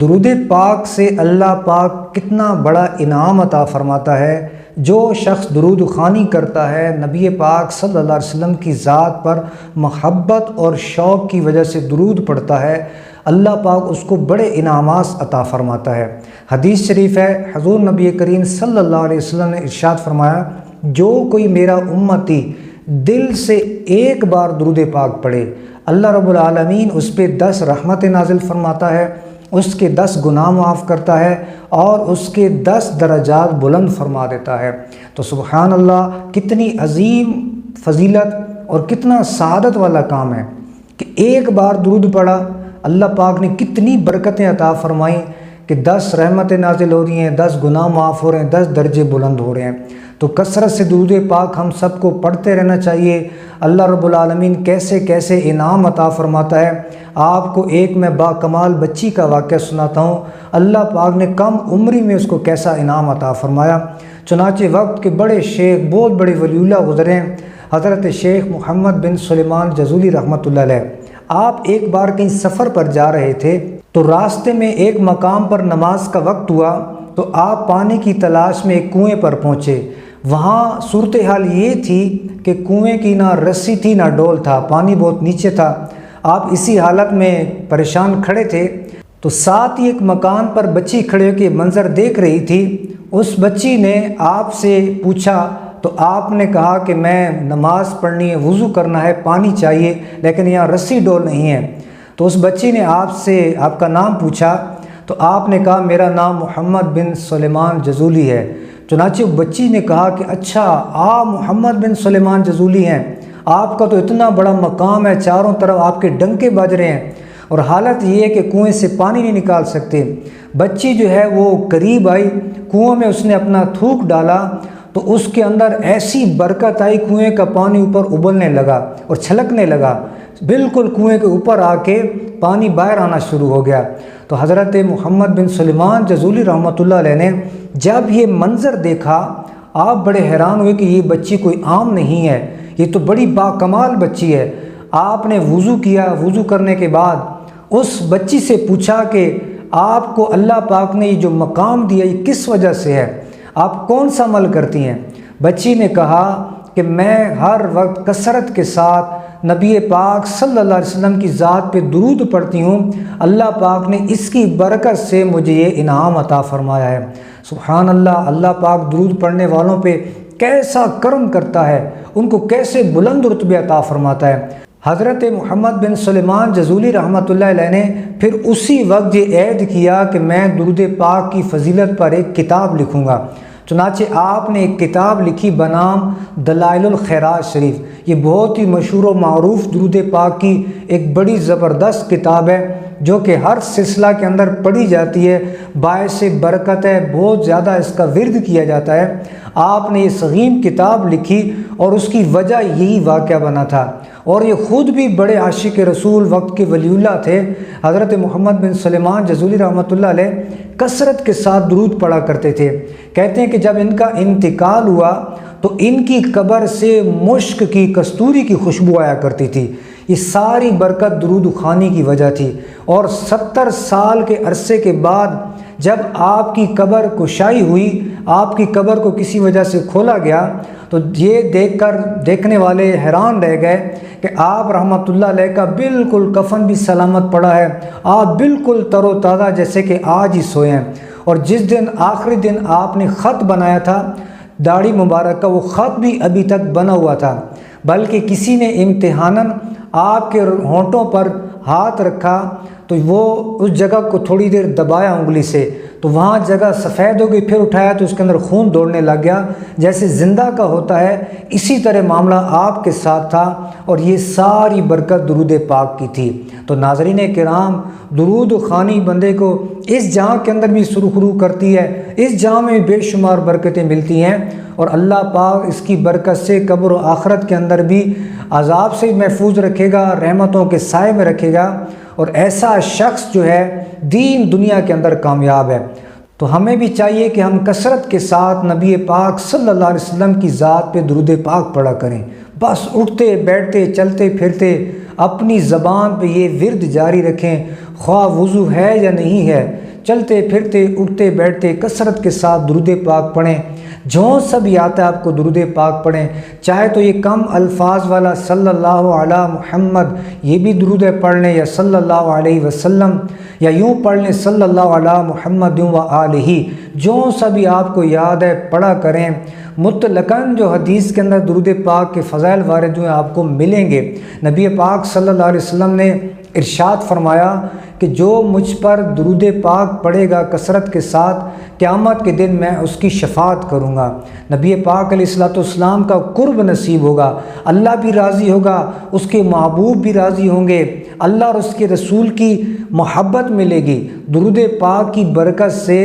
दुरूद पाक से अल्लाह पाक कितना बड़ा इनाम अता फ़रमाता है। जो शख्स दुरूद ख़ानी करता है, नबी पाक सल्लल्लाहु अलैहि वसल्लम की ज़ात पर महब्बत और शौक़ की वजह से दुरूद पढ़ता है, अल्लाह पाक उसको बड़े इनामात अता फ़रमाता है। हदीस शरीफ है, हुज़ूर नबी करीम सल्लल्लाहु अलैहि वसल्लम ने इरशाद फरमाया, जो कोई मेरा उम्मती दिल से एक बार दुरूद पाक पढ़े, अल्लाह रब्बुल आलमीन उस पर 10 रहमत नाजिल फरमाता है, उसके 10 गुनाह माफ़ करता है और उसके 10 दरजात बुलंद फरमा देता है। तो सुबहान अल्लाह, कितनी अजीम फजीलत और कितना सआदत वाला काम है कि एक बार दुरूद पढ़ा, अल्लाह पाक ने कितनी बरकतें अता फरमाई कि 10 रहमतें नाजिल हो रही हैं, 10 गुनाह माफ़ हो रहे हैं, 10 दर्जे बुलंद हो रहे हैं। तो कसरत से दुरूद पाक हम सबको पढ़ते रहना चाहिए। अल्लाह रब्बुल आलमीन कैसे कैसे इनाम अता फ़रमाता है। आपको एक मैं बाकमाल बच्ची का वाक़या सुनाता हूँ। अल्लाह पाक ने कम उम्री में उसको कैसा इनाम अता फ़रमाया। चुनाचे वक्त के बड़े शेख, बहुत बड़े वलीउल्लाह गुज़रे हैं, हज़रत शेख मोहम्मद बिन सुलेमान जज़ूली रहमतुल्लाह अलैह। आप एक बार कहीं सफ़र पर जा रहे थे तो रास्ते में एक मकाम पर नमाज का वक्त हुआ, तो आप पानी की तलाश में एक कुएँ पर पहुँचे। वहाँ सूरत हाल ये थी कि कुएं की ना रस्सी थी ना डोल था, पानी बहुत नीचे था। आप इसी हालत में परेशान खड़े थे, तो साथ ही एक मकान पर बच्ची खड़े होकर मंज़र देख रही थी। उस बच्ची ने आपसे पूछा, तो आपने कहा कि मैं नमाज़ पढ़नी है, वज़ू करना है, पानी चाहिए, लेकिन यहाँ रस्सी डोल नहीं है। तो उस बच्ची ने आपसे आपका नाम पूछा, तो आपने कहा मेरा नाम मोहम्मद बिन सुलेमान जज़ूली है। चुनाचे बच्ची ने कहा कि अच्छा, आप मोहम्मद बिन सुलेमान जज़ूली हैं, आपका तो इतना बड़ा मकाम है, चारों तरफ आपके डंके बज रहे हैं और हालत ये है कि कुएं से पानी नहीं निकाल सकते। बच्ची जो है वो करीब आई, कुएं में उसने अपना थूक डाला, तो उसके अंदर ऐसी बरकत आई, कुएं का पानी ऊपर उबलने लगा और छलकने लगा, बिल्कुल कुएं के ऊपर आके पानी बाहर आना शुरू हो गया। तो हज़रत मोहम्मद बिन सुलेमान जज़ूली रहमतुल्लाह अलैह ने जब ये मंज़र देखा, आप बड़े हैरान हुए कि ये बच्ची कोई आम नहीं है, ये तो बड़ी बाकमाल बच्ची है। आपने वज़ू किया, वज़ू करने के बाद उस बच्ची से पूछा कि आपको अल्लाह पाक ने ये जो मकाम दिया ये किस वजह से है, आप कौन सा अमल करती हैं। बच्ची ने कहा कि मैं हर वक्त कसरत के साथ नबी पाक सल्लल्लाहु अलैहि वसल्लम की ज़ात पे दुरूद पढ़ती हूँ, अल्लाह पाक ने इसकी बरकत से मुझे ये इनाम अता फ़रमाया है। सुभान अल्लाह, अल्लाह पाक दुरूद पढ़ने वालों पे कैसा करम करता है, उनको कैसे बुलंद रुतबे अता फ़रमाता है। हज़रत मोहम्मद बिन सुलेमान जज़ूली रहमतुल्लाह अलैह ने फिर उसी वक्त ये ऐद किया कि मैं दुरूद पाक की फ़जीलत पर एक किताब लिखूँगा। चुनाचे आपने एक किताब लिखी बनाम दलाइलुल खैरात शरीफ। ये बहुत ही मशहूर व मारूफ दुरूद पाक की एक बड़ी ज़बरदस्त किताब है, जो कि हर सिलसिला के अंदर पढ़ी जाती है, बायस बरकत है, बहुत ज़्यादा इसका विर्द किया जाता है। आपने ये सगीम किताब लिखी और उसकी वजह यही वाक़या बना था, और ये ख़ुद भी बड़े आशिक रसूल वक्त के वलीउल्लाह थे। हज़रत मोहम्मद बिन सुलेमान जज़ूली रहमतुल्लाह अलैह कसरत के साथ दुरूद पढ़ा करते थे। कहते हैं कि जब इनका इंतकाल हुआ तो इनकी कब्र से मुश्क की, कस्तूरी की खुशबू आया करती थी। ये सारी बरकत दुरूद ख़ानी की वजह थी। और 70 साल के अरसे के बाद जब आपकी कब्र कुशाई हुई, आपकी कब्र को किसी वजह से खोला गया, तो ये देखने वाले हैरान रह गए कि आप रहमतुल्लाह अलैह का बिल्कुल कफन भी सलामत पड़ा है, आप बिल्कुल तरोताज़ा जैसे कि आज ही सोए हैं। और जिस दिन आखिरी दिन आपने ख़त बनाया था दाढ़ी मुबारक का, वो ख़त भी अभी तक बना हुआ था, बल्कि किसी ने इम्तिहानन आपके होंठों पर हाथ रखा तो वो उस जगह को थोड़ी देर दबाया उंगली से, तो वहाँ जगह सफ़ेद हो गई, फिर उठाया तो उसके अंदर खून दौड़ने लग गया, जैसे ज़िंदा का होता है। इसी तरह मामला आपके साथ था और ये सारी बरकत दुरूद पाक की थी। तो नाज़रीन किराम, दुरूद ख़ानी बंदे को इस जहाँ के अंदर भी सुरखरू करती है, इस जहाँ में बेशुमार बरकतें मिलती हैं, और अल्लाह पाक इसकी बरकत से कब्र और आखरत के अंदर भी अज़ाब से महफूज रखेगा, रहमतों के साए में रखेगा, और ऐसा शख्स जो है दीन दुनिया के अंदर कामयाब है। तो हमें भी चाहिए कि हम कसरत के साथ नबी पाक सल्लल्लाहु अलैहि वसल्लम की ज़ात पे दुरूद पाक पढ़ा करें। बस उठते बैठते चलते फिरते अपनी ज़बान पे ये विर्द जारी रखें, ख्वाह वज़ू है या नहीं है, चलते फिरते उठते बैठते कसरत के साथ दुरूद पाक पढ़ें। जो सब आता है आपको दुरूद पाक पढ़ें, चाहे तो ये कम अल्फाज वाला सल्लल्लाहु अला मुहम्मद ये भी दुरूद पढ़ लें, या सल्लल्लाहु अलैहि वसल्लम, या यूँ पढ़ लें सल्लल्लाहु अला मुहम्मद व आलिही। जो सभी आपको याद है पढ़ा करें। मुतलकन जो हदीस के अंदर दुरूद पाक के फ़ज़ाइल वारिद हुए आपको मिलेंगे। नबी पाक सल्लल्लाहु अलैहि वसल्लम ने इरशाद फरमाया कि जो मुझ पर दुरूद पाक पढ़ेगा कसरत के साथ, क़यामत के दिन मैं उसकी शफ़ाअत करूँगा। नबी पाक अलैहिस्सलाम का कुर्ब नसीब होगा, अल्लाह भी राज़ी होगा, उसके महबूब भी राज़ी होंगे, अल्लाह और उसके रसूल की मोहब्बत मिलेगी। दुरूद पाक की बरकत से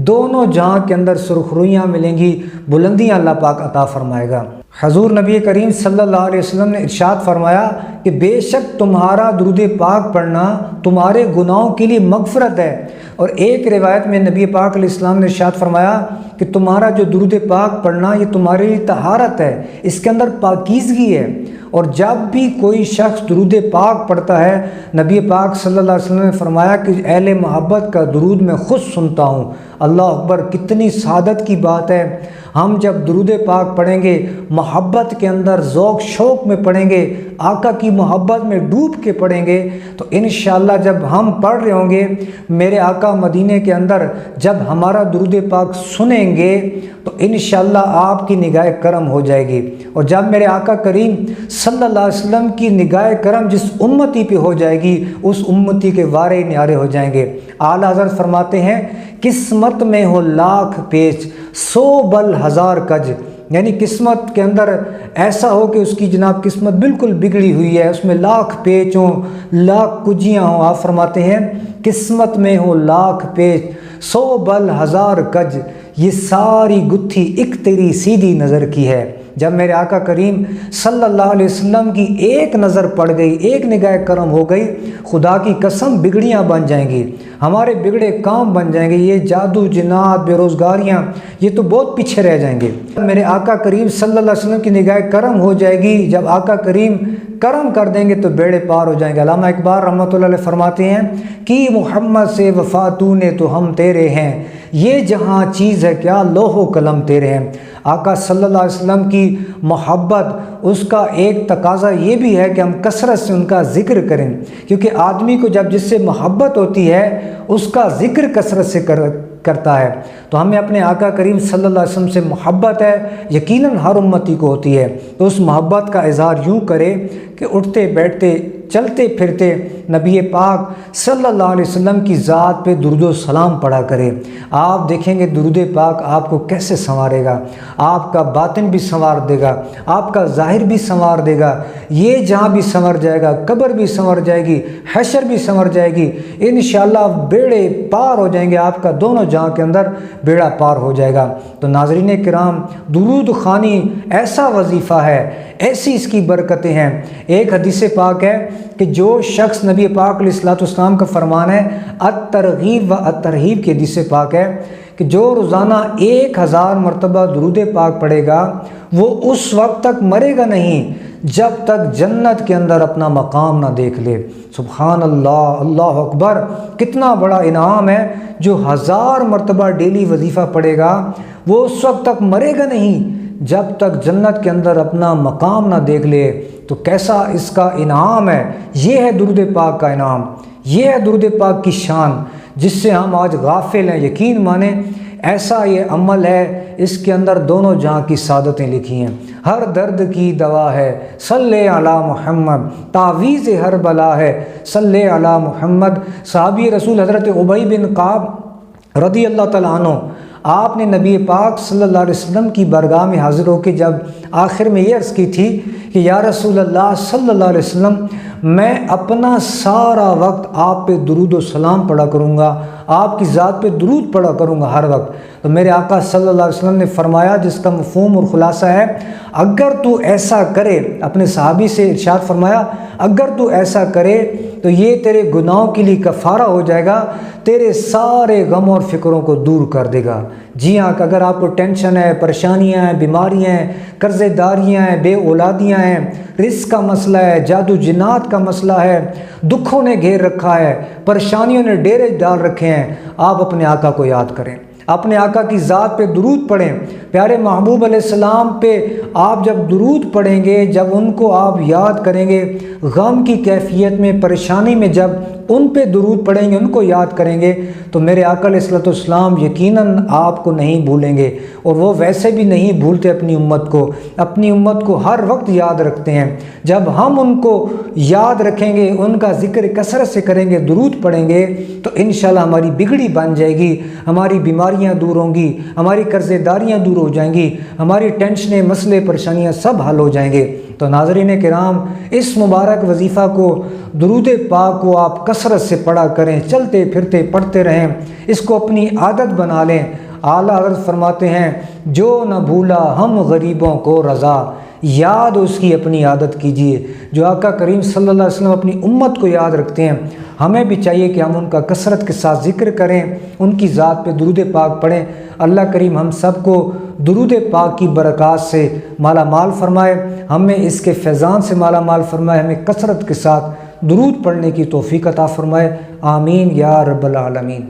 दोनों जहां के अंदर सुरखरुइयाँ मिलेंगी, बुलंदियाँ अल्लाह पाक अता फ़रमाएगा। हजूर नबी करीम सल्लल्लाहु अलैहि वसल्लम ने इरशाद फरमाया कि बेशक तुम्हारा दुरूद पाक पढ़ना तुम्हारे गुनाहों के लिए मग़फ़िरत है। और एक रिवायत में नबी पाक अलैहिस्सलाम ने इरशाद फरमाया कि तुम्हारा जो दुरूद पाक पढ़ना ये तुम्हारे लिए तहारत है, इसके अंदर पाकीज़गी है। और जब भी कोई शख्स दुरूद पाक पढ़ता है, नबी पाक सल्लल्लाहु अलैहि वसल्लम ने फरमाया कि अहले मोहब्बत का दुरूद मैं खुद सुनता हूँ। अल्लाह अकबर, कितनी सादत की बात है। हम जब दुरूद पाक पढ़ेंगे, मोहब्बत के अंदर ज़ौक़ शौक़ में पढ़ेंगे, आका की मोहब्बत में डूब के पढ़ेंगे, तो इंशाअल्लाह जब हम पढ़ रहे होंगे मेरे आका मदीने के अंदर, जब हमारा दुरूद पाक सुनेंगे तो इंशाअल्लाह आपकी निगाह करम हो जाएगी। और जब मेरे आका करीम सल्लल्लाहु अलैहि वसल्लम की निगाह करम जिस उम्मती पे हो जाएगी, उस उम्मती के वारे न्यारे हो जाएंगे। आला हज़रत फरमाते हैं, किस्मत में हो लाख पेच 100 बल हज़ार कज, यानी किस्मत के अंदर ऐसा हो कि उसकी जनाब किस्मत बिल्कुल बिगड़ी हुई है, उसमें लाख पेच हों, लाख कुजियाँ हों। आप फरमाते हैं किस्मत में हो लाख पेच 100 बल हज़ार कज, ये सारी गुत्थी एक तेरी सीधी नज़र की है। जब मेरे आका करीम सल्लल्लाहु अलैहि वसल्लम की एक नज़र पड़ गई, एक निगाह करम हो गई, खुदा की कसम बिगड़ियाँ बन जाएंगी, हमारे बिगड़े काम बन जाएंगे। ये जादू जिन्नात बेरोज़गारियाँ ये तो बहुत पीछे रह जाएंगे। मेरे आका करीम सल्लल्लाहु अलैहि वसल्लम की निगाह करम हो जाएगी। जब आका करीम करम कर देंगे तो बेड़े पार हो जाएंगे। अल्लामा इकबाल रहमतुल्लाह अलैह फरमाते हैं कि मोहम्मद से वफ़ा तूने तो हम तेरे हैं, ये जहाँ चीज़ है क्या लोहो कलम तेरे हैं। आका सल्लल्लाहु अलैहि वसल्लम की मोहब्बत, उसका एक तकाज़ा ये भी है कि हम कसरत से उनका ज़िक्र करें, क्योंकि आदमी को जब जिससे मोहब्बत होती है उसका ज़िक्र कसरत से करता है। तो हमें अपने आका करीम सल्लल्लाहु अलैहि वसल्लम से मोहब्बत है, यकीनन हर उम्मती को होती है। तो उस मोहब्बत का इज़हार यूँ करे कि उठते बैठते चलते फिरते नबी पाक सल्लल्लाहु अलैहि वसल्लम की ज़ात पे दुरूद सलाम पढ़ा करें। आप देखेंगे दुरूद पाक आपको कैसे संवारेगा, आपका बातिन भी संवार देगा, आपका ज़ाहिर भी संवार देगा। ये जहाँ भी संवर जाएगा, कब्र भी संवर जाएगी, हशर भी संवर जाएगी। इंशाअल्लाह बेड़े पार हो जाएंगे, आपका दोनों जहाँ के अंदर बेड़ा पार हो जाएगा। तो नाज़रीन किराम, दुरूद खानी ऐसा वजीफ़ा है, ऐसी इसकी बरकतें हैं। एक हदीस पाक है कि जो शख्स, नबी पाक अलैहिस्सलाम का फरमान है, अत-तरगीब व अत-तरहीब की हदीस पाक है कि जो रोज़ाना 1000 मरतबा दुरूद पाक पढ़ेगा वो उस वक्त तक मरेगा नहीं जब तक जन्नत के अंदर अपना मकाम ना देख ले। सुभान अल्लाह, अल्लाह अकबर, कितना बड़ा इनाम है। जो 1000 मरतबा डेली वजीफ़ा पढ़ेगा वो उस वक्त तक मरेगा नहीं जब तक जन्नत के अंदर अपना मकाम ना देख ले। तो कैसा इसका इनाम है। ये है दुरूद पाक का इनाम, ये है दुरूद पाक की शान, जिससे हम आज गाफिल हैं। यकीन माने ऐसा ये अमल है, इसके अंदर दोनों जहाँ की सादतें लिखी हैं। हर दर्द की दवा है सल्ले अला मुहम्मद, तावीज़ हर बला है सल्ले अला मुहम्मद। साहबी रसूल हज़रत उबई बिन काब रदी अल्लाह तआला अन्हु, आपने नबी पाक सल्लल्लाहु अलैहि वसल्लम की बारगाह में हाज़िर होकर जब आखिर में ये अर्ज़ की थी कि या रसूल अल्लाह सल्लल्लाहु अलैहि वसल्लम, मैं अपना सारा वक्त आप पे दुरूद व सलाम पढ़ा करूँगा, आपकी ज़ात पे दुरूद पढ़ा करूँगा हर वक्त। तो मेरे आका सल्लल्लाहु अलैहि वसल्लम ने फरमाया, जिसका मफ़हूम और ख़ुलासा है, अगर तू ऐसा करे, अपने सहाबी से इरशाद फरमाया, अगर तू ऐसा करे तो ये तेरे गुनाहों के लिए कफ़ारा हो जाएगा, तेरे सारे गम और फ़िक्रों को दूर कर देगा। जी हाँ, अगर आपको टेंशन है, परेशानियाँ हैं, बीमारियाँ हैं, कर्ज़ेदारियाँ हैं, बे औलादियाँ हैं, रिस्क का मसला है, जादू जिन्नात का मसला है, दुखों ने घेर रखा है, परेशानियों ने डेरे डाल रखे हैं, हैं, आप अपने आका को याद करें, अपने आका की ज़ात पे दुरूद पढ़ें। प्यारे महबूब अलैहिस्सलाम पे आप जब दुरूद पढ़ेंगे, जब उनको आप याद करेंगे, गम की कैफियत में, परेशानी में जब उन पे दुरूद पढ़ेंगे, उनको याद करेंगे, तो मेरे आका अलैहिस्सलाम यकीनन आपको नहीं भूलेंगे। और वो वैसे भी नहीं भूलते अपनी उम्मत को हर वक्त याद रखते हैं। जब हम उनको याद रखेंगे, उनका ज़िक्र कसरत से करेंगे, दुरूद पढ़ेंगे, तो इंशाल्लाह हमारी बिगड़ी बन जाएगी, हमारी बीमारियां दूर होंगी, हमारी कर्ज़ेदारियां दूर हो जाएंगी, हमारी टेंशनें, मसले, परेशानियां सब हल हो जाएंगे। तो नाज़रीन किराम, इस मुबारक वजीफ़ा को, दुरूद पाक को आप कसरत से पढ़ा करें, चलते फिरते पढ़ते रहें, इसको अपनी आदत बना लें। आला हज़रत फरमाते हैं, जो न भूला हम गरीबों को रज़ा, याद उसकी अपनी आदत कीजिए। जो आका करीम सल्लल्लाहु अलैहि वसल्लम अपनी उम्मत को याद रखते हैं, हमें भी चाहिए कि हम उनका कसरत के साथ ज़िक्र करें, उनकी ज़ात पे दुरूद पाक पढ़ें। अल्लाह करीम हम सबको दुरूद पाक की बरक़ात से माला माल फरमाए, हमें इसके फैज़ान से माला माल फरमाए, हमें कसरत के साथ दुरूद पढ़ने की तौफ़ीक़ अता फरमाए। आमीन या रब्बल आलमीन।